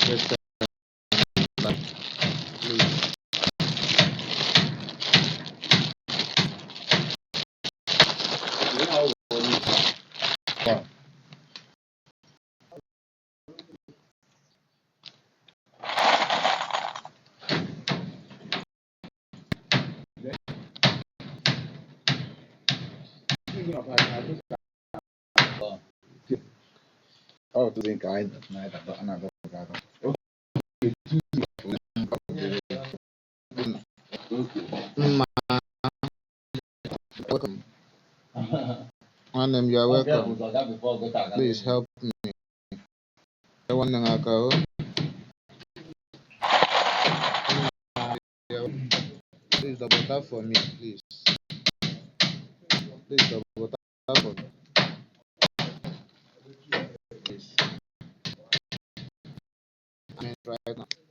Yes, please. Oh, to think I another guy. Ma, welcome. My name, you are welcome. Please help me. I want to go. Please double tap for me, please. Please double tap for me, please. I mean, right now.